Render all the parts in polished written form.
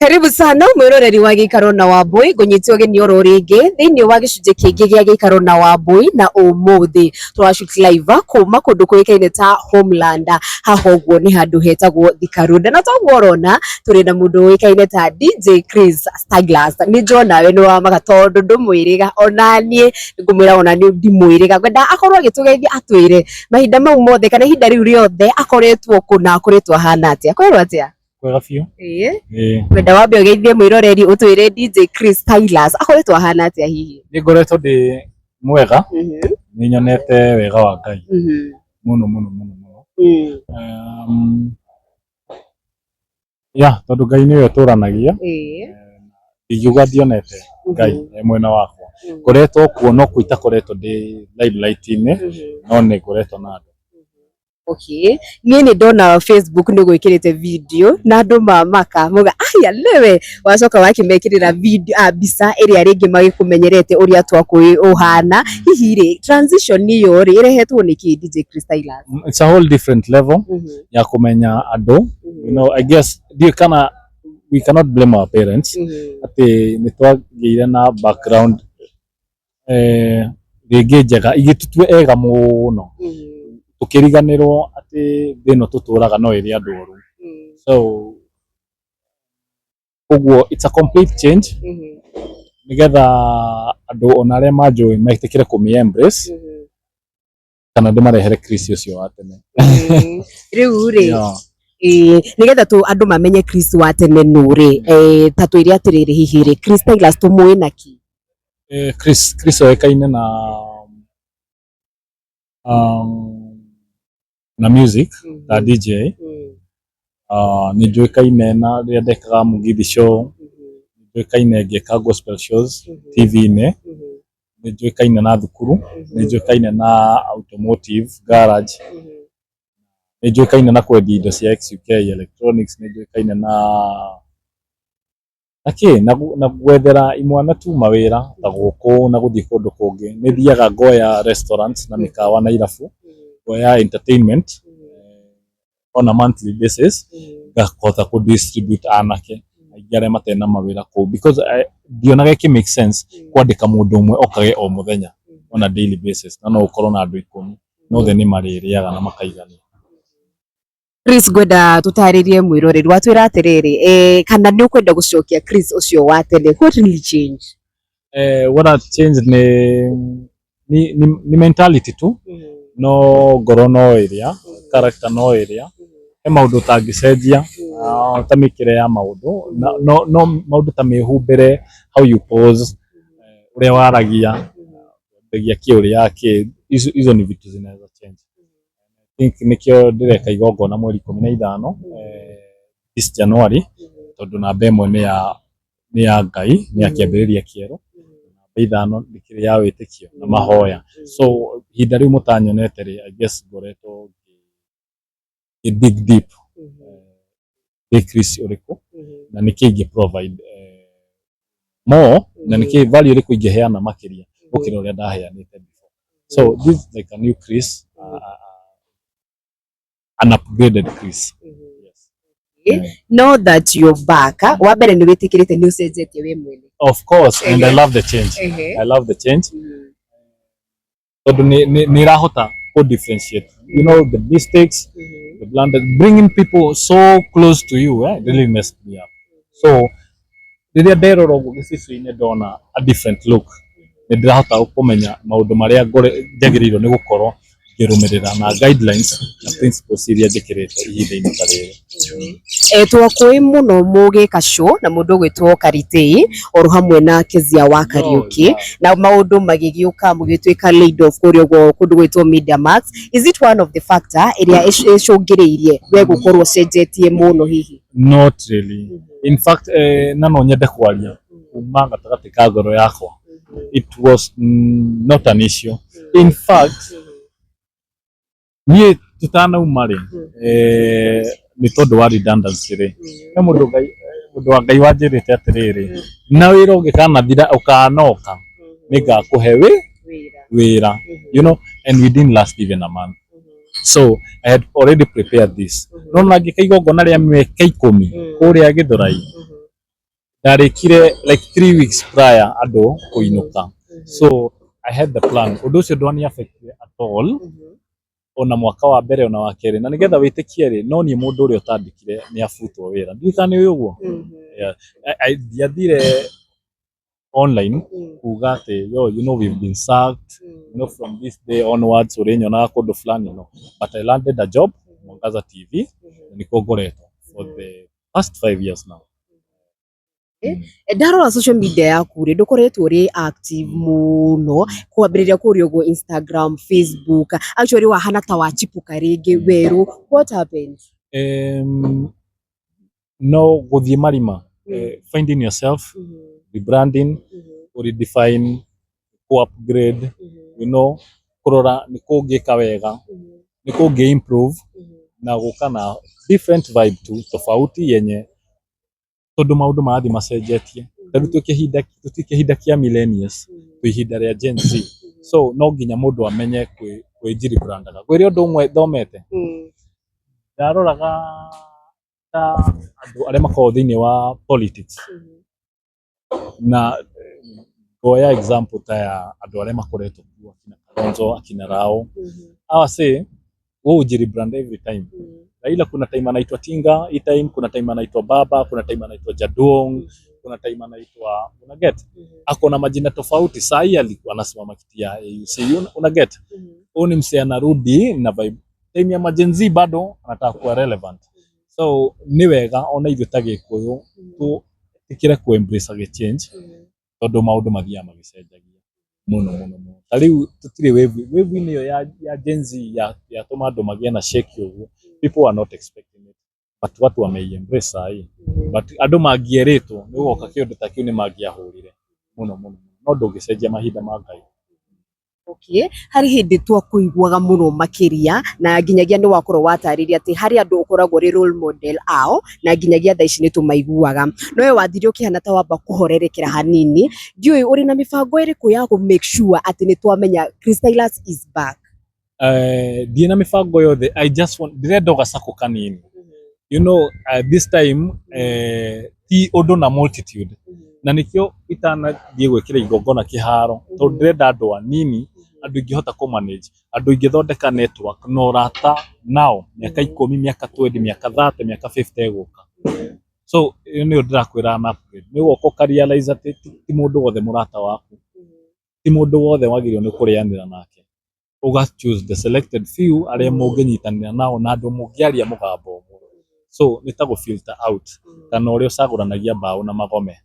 Karibu sana mwiroreri wa Gikaro na Wambui ngunyitio genioro ringi thiini wa gicunji kingi gia Gikaro na Wambui na umuthi twashoot live kuma kundu kuikaine ta Homeland haha uguo ni handu hetagwo Thika Road na toguo urona turi na mundu uikaine ta DJ Chris Stylas ni njona we ni wa magatondu ndumwiriga onanie ngumwira onanie ndimwiriga gwenda akorwo agitugeithia atwire mahinda mau mothe kana ihinda riu riothe akoretwo kuna akoretwo hana atia kwero atia kwega biũ wenda wambe ugeithie mwiroreri utwire DJ Chris Stylas akoretwo ahana atia hihi ni ngoretwo ndi mwega ni nyonete wega wa Ngai muno tondu Ngai niwe ũtũranagia ingiuga ndionete Ngai mwena wakwa ngoretwo kuo no kuita koretwo ndi limelight-inĩ no nĩ ngoretwo na andũ. Okay, ni ndona Facebook ni gwikirite video na andu mamaka muga aya lewe wacoka wakimekirira video mbica iria ringi magikumenyerete uria twakui uhana hihi ri transition niyo ri irehetwo ni ki DJ Chris Stylas. It's a whole different level ya kumenya andu you know I guess we cannot blame our parents ati ni twagiire na background ringi njega igitutwe ega muno ukiriganirwo ati thino tuturaga no iri andu oru so uguo it's a complete change nigetha andu onare manjui maitikire kumi embrace kana ndimarehere Chris ucio wa tene riu ri nigetha tu andu mamenye Chris wa tene nuri ta twiri atiriri hihi ri Chris Stylas tumui naki Chris oekaine na music ta DJ ni njuikaine na ria ndekaga mugithi show njuikaine ngeka gospel shows TV-inĩ ni njuikaine na thukuru ni njuikaine na automotive garage ni njuikaine na kwendia indo cia XUK electronics ni njuikaine na gwethera imwana tu mawira ta guku na guthii kundu kungi ni thiaga ngoya restaurants na mikawa na irabu ngoya entertainment on a monthly basis gakota ku distribute anake aigare matena mawira ku because dionaga ki make sense kwandika mundu umwe okage o muthenya on a daily basis na no ukorwo na andu 10 no the ni maririaga na makaigania. Chris gwenda tutaririe mwiroreri watwira atiriri kana ni ukwenda gucokia Chris ucio wa tene what really change what had changed ni mentality tu no ngoro no area character no area e maundu tangicenjia ta mikire ya maundu no maundu ta mihumbire how you pose uria waragia ndegia kiuria ki izo ni vitu zinaweza change. I think nikio ndireka igongona mweri 15 this January tondu namba imwe ni ya Ngai ni akiambiriria kieru ithano ndikiri ya witikio na mahoya so hinda riu mutanyonete ri I guess ngoretwo dig deep Chris uriku na nikingi provide more na niki value uriku ingiheana makiria ukira uria ndaheanite before so this is like a new Chris an upgraded Chris. Know that you're back wa mbere ni witikirite ni ucenjetie we mwene of course and I love the change I love the change tondu ni rahota to differentiate you know the mistakes the blunders bringing people so close to you really messed me up so riria nderora uguo gicicio-inĩ ndona a different look ni ndirahota kumenya maundu maria njagĩrĩirwo ni gukorwo ngirumirira na guidelines na principles iria njikirite ihinda-inĩ ta rĩrĩ twakui muno mugika show na mundu gwitwo Karitei oru hamwe na Kezia wa Kariuki na maundu magigiuka mugitwika lead of kurio kundu gwitwo Media Max is it one of the factor iria icungiriirie we gukorwo cenjetie muno hihi not really in fact no nyende kwaria kuma gatagati ka ngoro yakwa it was not an issue in fact nie tutanauma ri ni tondu wa redundancy ri na mundu wa Ngai wanjirite atiriri na wira ungikana thira ukanoka nigakuhe wira you know and we didn't last even a month so I had already prepared this no ngikaigo ngona ria meka 10 kuria Githurai Ndarekire like 3 weeks prior ando kuinuka. So I had the plan. Undu ucio ndwani affect at all. Ona mwaka wa mbere ona wa keri na nigetha witikie ri no ni mundu uri utandikire ni afutwo wira ndikani uyu guo. I diathire online kuga ati yo we've been sacked from this day onwards urinyona kundu fulani but I landed a job Mwangaza TV niko ngoretwo for the past 5 years now. Ndarora social media yaku ri ndukoretwo ri active muno kwambiriria kuria go Instagram, Facebook, actually wahana ta wachipuka ringi weru. What happened? No guthie marima, finding yourself, rebranding, redefine, upgrade, kurora nikungika wega, nikungi improve na guka na different vibe tu tofauti yenye tondu maundu marathi macenjetie tondu tukihinda kia millennials twi ihinda ria Gen Z, so no nginya mundu amenye kwijiri brandaga gwiri undu umwe thomete ndaroraga ta andu aria makoragwo thiini wa politics na ngoya example ta ya andu aria makoretwo kuo akina Kalonzo, akina Rao awa say ujiri brand every time. Raila kuna time anaitwa Tinga, hii time kuna time anaitwa Baba, kuna time anaitwa Jaduong, kuna time anaitwa unaget. Ako na majina tofauti. Saa hii alikuwa anasimama kiti ya AUC, unaget. Huyu ni msee anarudi na vibe. Time ya majenzi bado anataka kuwa relevant. So ni wega ona ithuĩ ta Gĩkũyũ tu tikire ku embrace a change tondu maundu mathia magicenjagia muno. Tariu tutire wave ni yo ya Gen Z ya tuma andu magia na shake uguo. People are not expecting it, but watu wame-embrace hii. But andu mangieritwo ni goka kindu ta kiu ni mangiahurire muno no ndungicenjia mahinda ma Ngai. Okay, hari hindi twakuiguaga muno makiria na nginyagia ni wakorwo watariria ati hari andu ukoragwo ri role model ao na nginyagia thaa ici ni tumaiguaga no we wathire ukihana ta wamba kuhorerekera hanini ndiui uri na mibango iriku ya ku make sure ati ni twamenya Christylus is back? Dina mibango yothe I just want direnda gacako kanini this time ti undu na multitude na nikio itana thie gwikira igongona kiharo tondu direnda andu anini andu ingihota ku manage andu ingithondeka network no rata nao miaka 10 miaka 20 miaka 30 miaka 50 eguka. So ni ndirakwira na upgrade ni woko ka realize ati ti mundu wothe murata waku, ti mundu wothe wagirio ni kurianira nake, uga choose the selected few aria munginyitanira nao na andu mungiaria mugambo umwe. So ni ta go filter out kana uria ucaguranagia mbao na magome.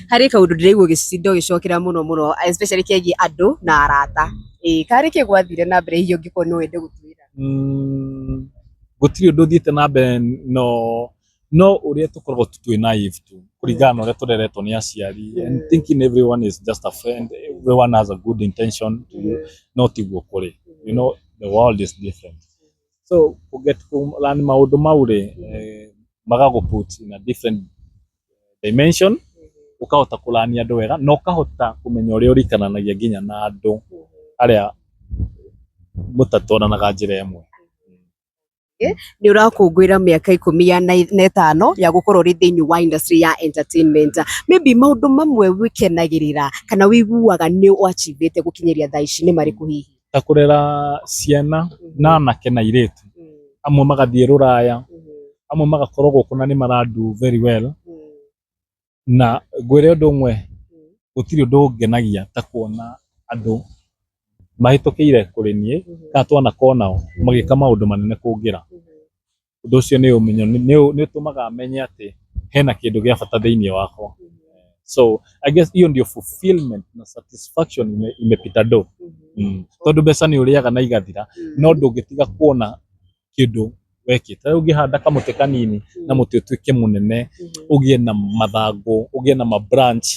Hari kaundu ndiraigua gicindo gicokera muno especially kiegi andu na arata kari kigwathire na mbere hiyo ngiko no wende gutwira gutiri undu thiete na mbere no uria tukoragwo tutwi naive tu kuringana na uria tureretwo ni aciari and thinking everyone is just a friend, everyone has a good intention to you, not iguo kuri the world is different, so forget to learn maundu maure magago put in a different dimension ukahota kulania andu wega no ukahota kumenya uria urikananagia nginya na andu aria mutatoranaga njira imwe. Ni urakungwira miaka 15 ya gukorwo ri thiini wa industry ya entertainment, maybe maundu mamwe wikenagirira kana wiguaga ni uachivite gukinyeria thaa ici ni mariku hihi? Ta kurera ciana na anake na iretu amwe magathie ruraya amwe magakorwo guku na ni maradu very well na ngwire undu umwe gutiri undu ungenagia ta kuona andu mahitukiire kuri nie kana twana konao magika maundu manene kungira undu ucio ni umenyo ni utumaga amenye ati hena kindu gia bata thiini wakwa. So I guess hiyo ndio fulfillment na satisfaction imepita do tondu mbeca ni uriaga na igathira no ndungitiga kuona kindu wekite ungihanda kamuti kanini na muti utuike munene ugie na mathangu ugie na branch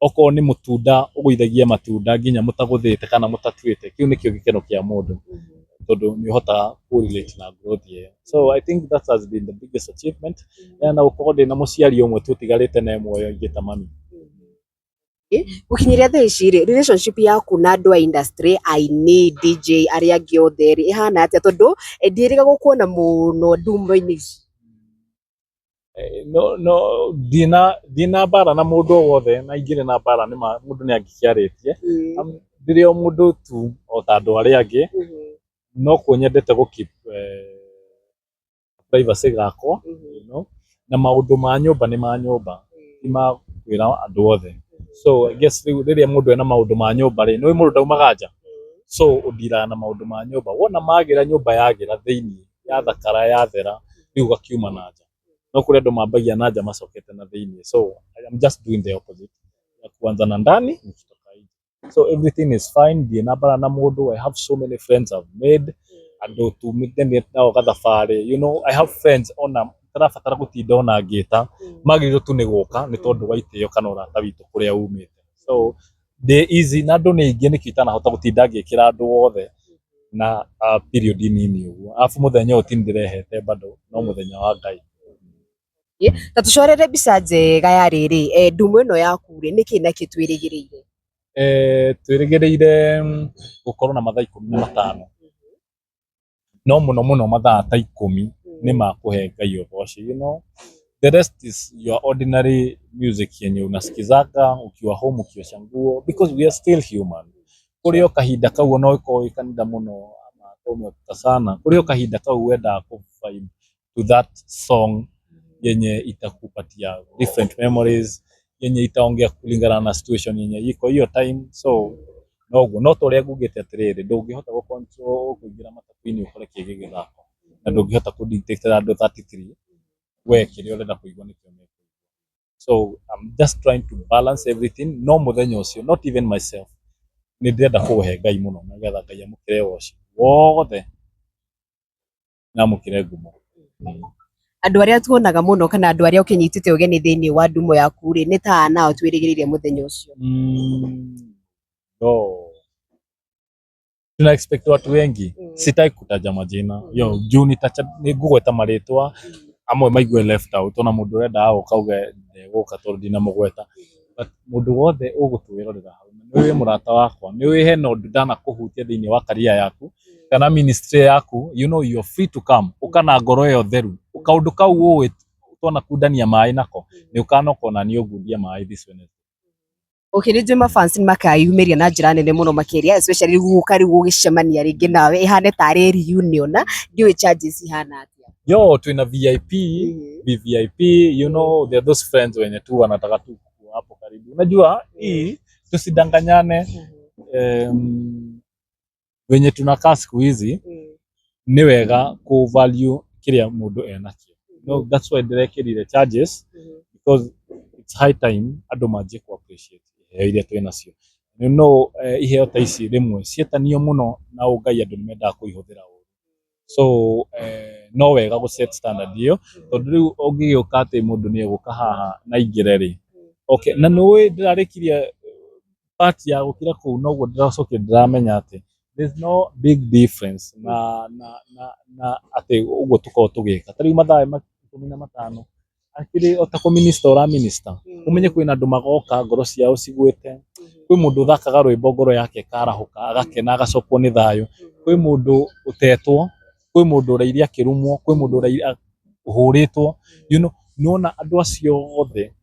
oko ni mutunda uguithagia matunda nginya mutaguthite kana mutatwite kiu nikio gikeno kia mundu tondu ni hota ku relate na growth ye. So I think that has been the biggest achievement na ukorwo na muciari umwe tutigarite na moyo ingita mami. Ukinyiria thaa ici relationship yaku na andu a industry aini DJ aria angi othe ihana atia tondu ndiriga gukuona muno ndumbo-ini ici? no dina bara na mundu wothe na ingire na bara ni mundu ni angikiaritie ndirio mundu tu o ta andu aria angi no kuonyendete gu keep privacy gakwa na maundu ma nyumba ni ma nyumba ti ma kwira andu othe so I guess riria mundu ena maundu ma nyumba ri ni mundu ndaumaga nja so udira na maundu ma nyumba wona magira nyumba yagira thiini ya thakara ya thera riu gakiuma na nja no kuri andu mambagia na nja macokete na thiini so I am just doing the opposite ya kuanza na ndani nikitoka nje so everything is fine dina bara na mundu I have so many friends I've made andu tu mitheni nao gathabari you know I have friends ona tarabatara gutinda ona ngita magiriro tu ni guka ni tondu wa itio kana urata witu kuria umite so the easy na andu ni ingi nikita na hota gutinda ngikira andu wothe na period nini uguo afu muthenya uti ndirehete bado no muthenya wa Ngai ta tucorere mbica njega ya riri ndumu ino yaku ri niki na kitwirigiriire twirigiriire gukorwo na mathaa 15 no muno mathaa ta 10 ni makuhe Ngai uboci you know the rest is your ordinary music yenye unasikizaga ukiwa home ukiosha nguo because we are still human kurio kahinda kau no iko ikanida muno ama umeota sana kurio kahinda kau wenda ku vibe to that song yenye itakupatia different memories yenye itaongea kulingana na situation yenye iko hiyo time so noguo no toria ngugite atiriri ndungihota gu control kuingira matakwini ukore kigi githako na ndungihota ku dictate andu 33 we kiri urenda kuigwa nikio meko so I'm just trying to balance everything no muthenya ucio not even myself ni ndirenda kuhe Ngai muno nagetha Ngai amukire woci wothe na mukire ngumo andu aria tuonaga muno kana andu aria ukinyitite ugeni thiini wa ndumu yaku ri ni ta nao twirigiriire muthenya ucio no tuna expect watu wengi sitaki kutaja majina yo juu ni ngugweta maritwa amwe maigue left out ona mundu urenda auge guka tondu ndina mugweta but mundu wothe ugutwirorera hau ni murata wakwa ni hena undu ndana kuhutia thiini wa career yaku kana ministry yaku you know you are free to come ukana ngoro yo theru ukaundu kau uwi twana kundania mai nako ni ukanoka na ni ugundia mai this Wednesday okay ni mafans makayumiria na njira nene muno makiria especially guka riu gugicemania ringi nawe ihane tari reunion na ndiwe charges ihana atia yo twina VIP VVIP you know there are those friends wenye tu wanataka tu hapo karibu unajua hii tusidanganyane wenye tunakaa siku hizi ni wega ku value kiria mundu enakio no that's why ndirekirire charges because it's high time andu manjie ku appreciate iria twinacio you know iheo ta ici rimwe cietanio muno na Ngai andu nimendaga kuihuthira so no wega gu set standard iyo tondu riu ungiuka ati mundu ni eguka haha na ingire ri okay na nui ndirarikirie part ya gukira kuu noguo ndiracokia ndiramenya ati there's no big difference na ati uguo tukorwo tugika tari mathaa 15 akiri otako minister ora minister umenye kwina andu magoka ngoro ciao cigwite kwi mundu uthakaga rwimbo ngoro yake karahuka agakena agacokwo ni thayo kwi mundu utetwo kwi mundu urairia kirumwo kwi mundu urairia uhuritwo you know nona andu acio othe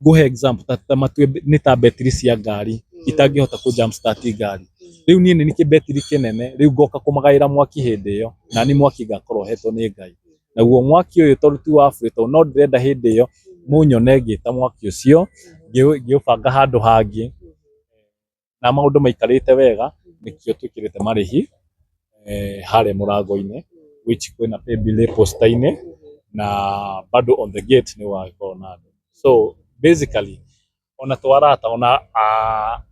nguhe example ta matue ni ta betri cia ngari itangihota ku jump start ngari riu nie ni kibetri kinene riu ngoka kumagaira mwaki hindi iyo na ni mwaki gakorwo hetwo ni Ngai naguo mwaki uyu tondu ti wa frito no ndirenda hindi iyo munyone ngita mwaki ucio ngiubanga handu hangi na maundu maikarite wega nikio twikirite marihi hare murango-ini which kwina paybill posta-ini na bado on the gate ni wa kona so basically ona twarata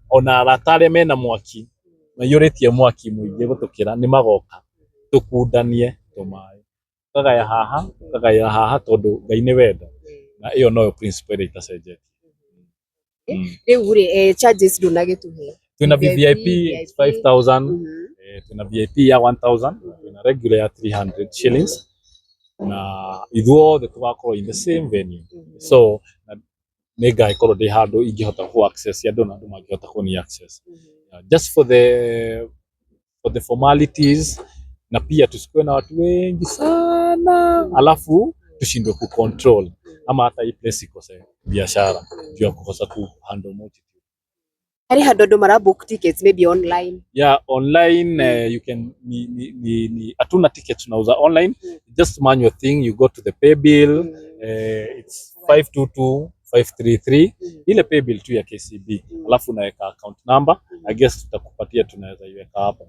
ona aratare mena mwaki na yuritie mwaki muingi gutukira ni magoka tukundanie tumai kagaya haha tondu Ngai ni wenda na iyo no principle itacenjetie riu ri charges ndunagituhe tuna VVIP 5000 tuna VIP ya 1000 tuna regular ya 300 shillings na ithuothe tugakorwo in the same venue so ni Ngai korwo ndi handu ingihota ku access andu na andu mangihota ku ni access just for the formalities na pia tusikue na watu wengi sana alafu tushindwe ku control ama hata hii place ikose biashara juu ya kukosa ku handle multitude. Hari handu marabook tickets maybe online. Yeah, online you can hatuna tickets tunauza online. Just manual thing, you go to the pay bill. It's 522533. Ile pay bill tu ya KCB. Alafu unaweka account number. I guess tutakupatia, tunaweza iweka hapo.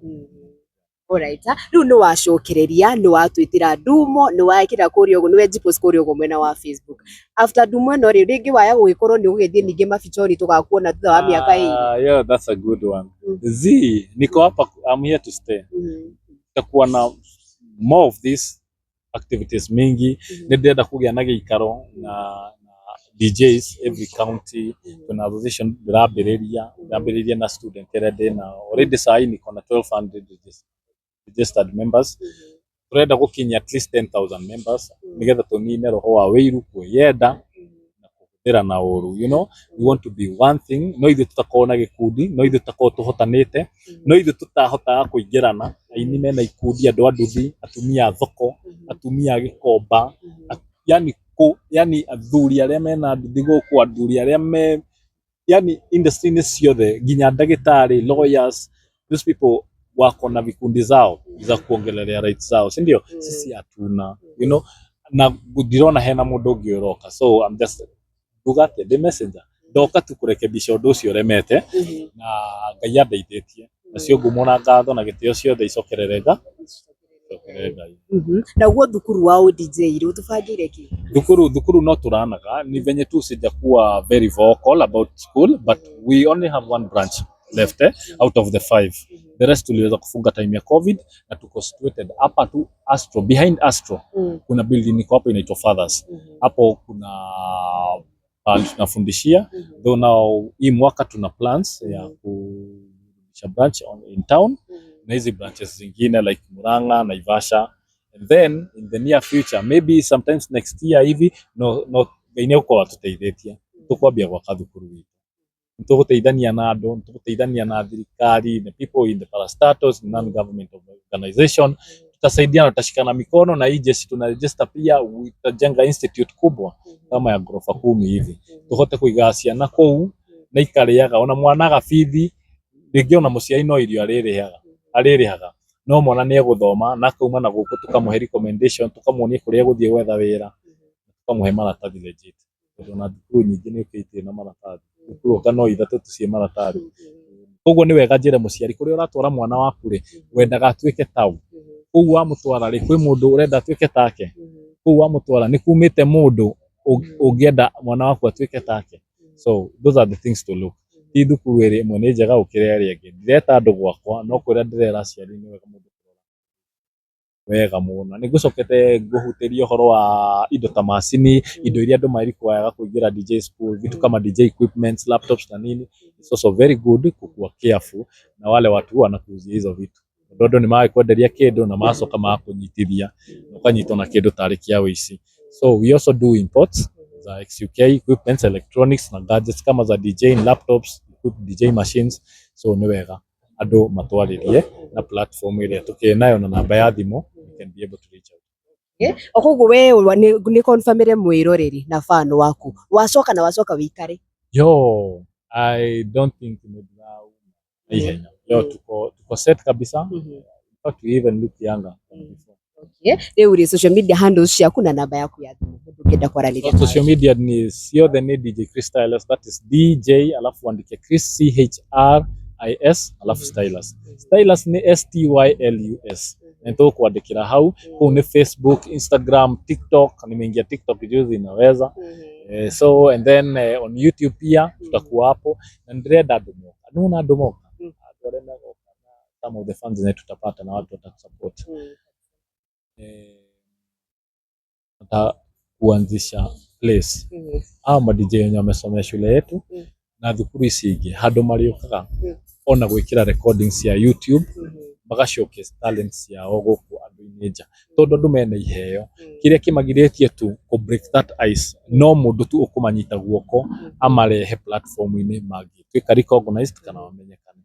Alright. Riu ni wacokereria, ni watwitira ndumo, ni waikira kuria ugu, ni wejipost kuria ugu mwena wa Facebook. After ndumo no ringi waya gugikorwo ni ugithie ninge mafichoni tugakuona thutha wa miaka ii. Yeah, that's a good one. Niko hapa, I'm here to stay. Tutakuwa na more of these activities mingi. Ndirenda kugia na giikaro na DJs every county. Kuna association rabiriria na student erede na already sai niko na 1200 registered members. Turenda gukinya at least 10,000 members nigetha tunine roho wa wiru kwiyenda na kuhũthĩra na ũru. You know, we want to be one thing. No ithuĩ tutakorwo na gĩkundi, no ithuĩ tutakorwo tuhotanĩte, no ithuĩ tutahotaga kũingĩrana, aini mena ikundi, andũ a nduthi, atumia a thoko, atumia a gĩkomba, yani athuri arĩa mena nduthi gũkũ, athuri arĩa me yani industry-inĩ ciothe, nginya ndagĩtarĩ, lawyers, those people wako na vikundi zao za kuongelelea rights zao, si ndio? Sisi hatuna, you know, na ndirona hena mũndũ ũngĩ ũroka, so I'm just ndugate the messenger ndoka tu kurekebisha ũndũ ũcio remete na Ngai andeithĩtie nacio ngumo na ngatho na gĩtĩo ciothe icokererega. Na guo thukuru wa DJ ri utubangire ki? Thukuru no turanaga ni venye tu sijakuwa very vocal about school, but we only have one branch left out of the 5. The rest tuliweza kufunga time ya COVID na tuko situated hapa tu Astro, behind Astro. Kuna building iko hapo inaitwa Fathers. Hapo kuna tunafundishia. Though now hii mwaka tuna plans ya kuisha branch in town na hizi branches zingine like Murang'a, Naivasha, and then in the near future maybe sometimes next year hivi no gaine uko watuteithĩtie tukwambia gwaka thukuru witũ, tuguteithania na andũ, tuguteithania na thirikari, the people in the parastatals, non-government organization, tutasaidiana, tutashikana mikono na hii jeshi tuna register pia, tutajenga institute kubwa kama ya ghorofa 10 hivi, tuhote kuiga ciana kũu na ikariaga, ona mwana gabithi rĩngĩ ona mũciari no irio arĩrĩhaga, no mwana nĩ egũthoma na akauma na gũkũ tukamũhe recommendation, tukamuonia kũrĩa egũthiĩ gwetha wĩra, tukamũhe maratathi legit, tondũ na thukuru nyingĩ nĩ ũkĩtie na maratathi, thukuru no ithatũ tu ciĩ maratathi. Ũguo nĩ wega njĩre mũciari kũrĩa ũratwara mwana waku rĩ, wendaga atuĩke tau, ũguo wamũtwara rĩ, kwĩ mũndũ ũrenda atuĩke take, ũguo wamũtwara nĩ kumĩte mũndũ ũngĩenda mwana waku atuĩke take. So those are the things to look. Ti thukuru ĩrĩ ĩmwe nĩ njega gũkĩra ĩrĩa ĩngĩ. Ndireta andũ gwakwa, no kwĩra ndĩrera aciari nĩ wega mũndũ wega mũno. Nĩ ngũcokete ngũhutĩria ũhoro wa indo ta macini, indo iria andũ marequire kũingĩra DJ school, vitu kama DJ equipments, laptops na nini. It's also very good kukuwa careful na wale watu wanakuuzia hizo vitu. Andũ nĩ magĩkwenderia kĩndũ na macoka makũnyitithia, ũkanyitwo na kĩndũ tarĩ kĩa ũici. So we also do imports za XUK equipments, electronics na gadgets kama za DJ laptops, DJ machines. So nĩ wega andũ matwarĩrie na platform ĩrĩa tukĩnayo na namba ya thimũ, you can be able to reach out. Koguo we nĩ confirmire mwĩroreri na fan waku wacoka wĩikare? Yo, I don't think ihenya. Yo, tuko set kabisa. In fact, we even look younger than before. Okay. Rĩu rĩ social media handles ciaku na namba yaku ya thimũ ũngĩenda kwaranĩria? Social media ni ciothe ni DJ Chris Stylus, that is DJ alafu andike Chris CHRIS alafu Stylus. Stylus ni STYLUS. Ndio kuandikira hau, kuu ni Facebook, Instagram, TikTok, nimeingia TikTok juzi inaweza. So and then on YouTube pia tutakuwa hapo na ndirenda andũ moka. Some of the funds zetu tutapata na watu watasupport. Kuanzisha place ama DJ wenye wamesomea shule yetu na thukuru ici ingĩ handũ marĩũkaga ona gwĩkĩra recordings ya YouTube maga showcase talents yao gũkũ andũ-inĩ nja, tondũ andũ mena iheo. Kĩrĩa kĩmagirĩtie tu ku break that ice no mũndũ tu ũkũmanyita guoko amarehe platform-inĩ mangĩtuĩka recognized kana wamenyekane.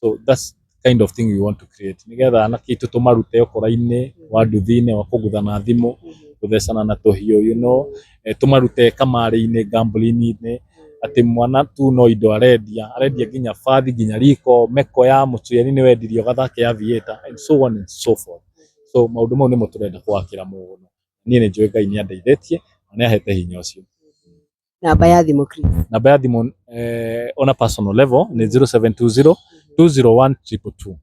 So that's kind of thing we want to create, nigetha anake itu tumarute ũkora-inĩ wa nduthi-inĩ wa kũgũthana thimũ, kuthecana na tuhiu tumarute kamari-ini gambling-ini ati mwana tu no indo arendia nginya bathi nginya riko meko ya muceri ni wendirio gathake ya vieta and so on and so forth. So maundu mau nimo turenda gwakira muno nie ni njui Ngai ni andeithĩtie na ni ahete hinya ucio. Namba ya thimu Chris? Namba ya thimu on a personal level ni 0720 201 222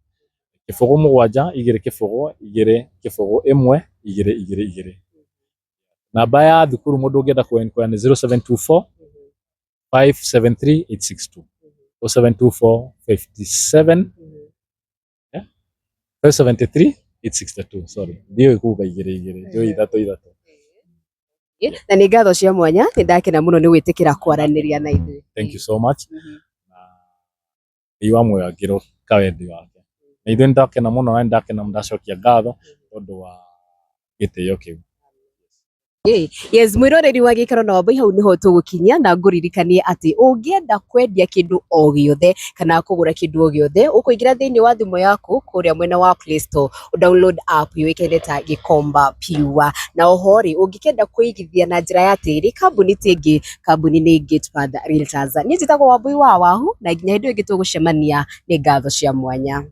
kifogo mugwanja igire kifogo igire kifogo imwe igire igire igire. Namba ya thukuru mundu ungienda kuenquire ni 0724 573 862 0724 57 573 862. Sorry, ndio kuga igire ndio ithatu. Na nĩ ngatho cia mwanya nĩ ndakena mũno nĩ gwĩtĩkĩra kwaranĩria na ithuĩ. Thank you so much. Iwa moyo ngiro kawendi wake. Na ithuĩ ndakena mũno na ndakena ndacokia ngatho tondũ wa gĩtĩo kĩu. Yes, mwiroreri wa Gĩikaro na Wambui, hau niho tũgũkinyia na ngũririkanie atĩ ũngĩenda kwendia kĩndũ o gĩothe kana kũgũra kĩndũ o gĩothe ũkũingĩra thĩinĩ wa thimũ yaku kũrĩa mwena wa Play Store download app yũĩkaine ta Gikomba Pure. Na oho rĩ ũngĩkenda kũigithia na njĩra ya tĩri kambuni tingĩ kambuni nĩ Gateford Realtors. Niĩ njĩtagwo Wambui wa Wahu na nginya hĩndĩ ĩngĩ tũgũcemania nĩ ngatho cia mwanya.